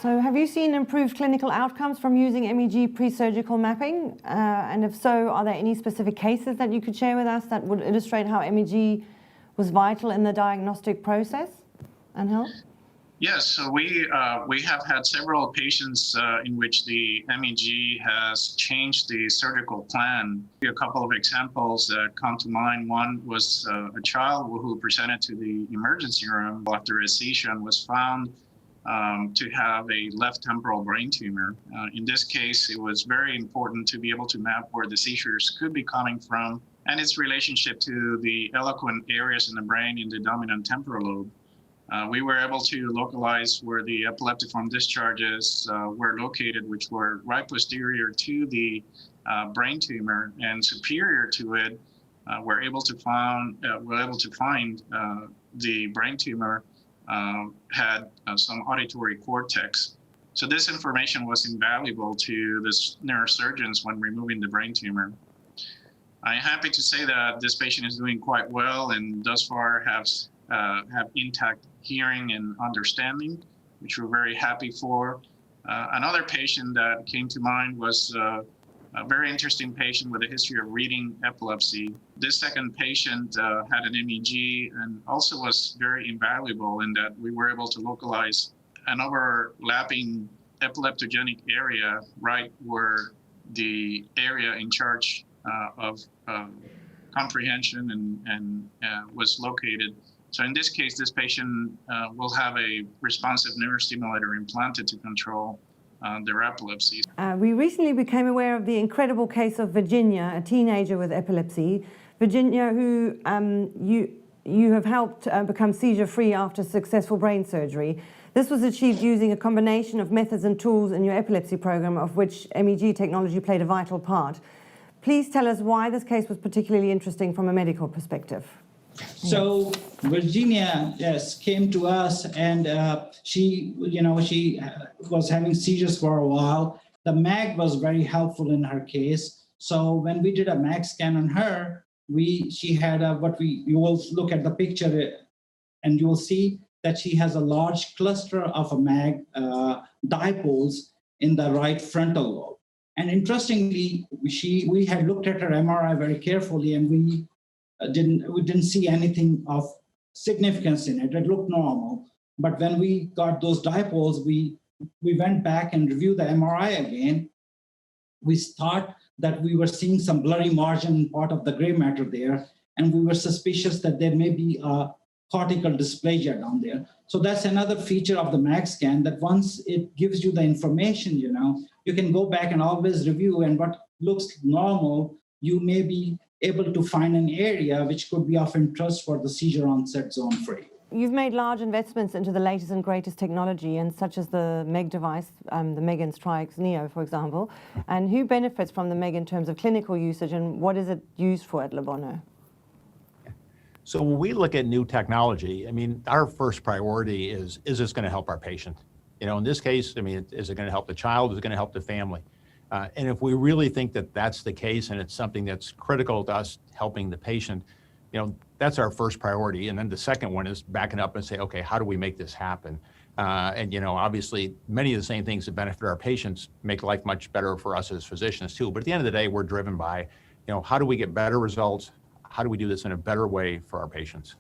So have you seen improved clinical outcomes from using MEG pre-surgical mapping? And if so, are there any specific cases that you could share with us that would illustrate how MEG was vital in the diagnostic process and help? Yes, so we have had several patients in which the MEG has changed the surgical plan. A couple of examples that come to mind. One was a child who presented to the emergency room after a seizure and was found to have a left temporal brain tumor. In this case, it was very important to be able to map where the seizures could be coming from and its relationship to the eloquent areas in the brain in the dominant temporal lobe. We were able to localize where the epileptiform discharges were located, which were right posterior to the brain tumor and superior to it. We're able to find the brain tumor had some auditory cortex. So this information was invaluable to the neurosurgeons when removing the brain tumor. I'm happy to say that this patient is doing quite well and thus far have intact hearing and understanding, which we're very happy for. Another patient that came to mind was a very interesting patient with a history of reading epilepsy. This second patient had an MEG and also was very invaluable in that we were able to localize an overlapping epileptogenic area right where the area in charge of comprehension and was located. So in this case, this patient will have a responsive neurostimulator implanted to control their epilepsy. We recently became aware of the incredible case of Virginia, a teenager with epilepsy. Virginia, who you have helped become seizure-free after successful brain surgery. This was achieved using a combination of methods and tools in your epilepsy program, of which MEG technology played a vital part. Please tell us why this case was particularly interesting from a medical perspective. So Virginia, yes, came to us and she was having seizures for a while. The MEG was very helpful in her case. So when we did a MEG scan on her, she had you will look at the picture and you will see that she has a large cluster of a MEG dipoles in the right frontal lobe. And interestingly, we had looked at her MRI very carefully and we didn't see anything of significance in it. It looked normal. But when we got those dipoles, we went back and reviewed the MRI again. We thought that we were seeing some blurry margin in part of the gray matter there, and we were suspicious that there may be a cortical dysplasia down there. So that's another feature of the MEG scan, that once it gives you the information, you can go back and always review, and what looks normal, you may be able to find an area which could be of interest for the seizure onset zone for you. You've made large investments into the latest and greatest technology, and such as the MEG device, the MEG and Strix Neo, for example. And who benefits from the MEG in terms of clinical usage, and what is it used for at Le Bonheur? So when we look at new technology, our first priority is this going to help our patient? In this case, is it going to help the child? Is it going to help the family? And if we really think that that's the case and it's something that's critical to us helping the patient, that's our first priority. And then the second one is backing up and say, okay, how do we make this happen? And obviously many of the same things that benefit our patients make life much better for us as physicians too. But at the end of the day, we're driven by, how do we get better results? How do we do this in a better way for our patients?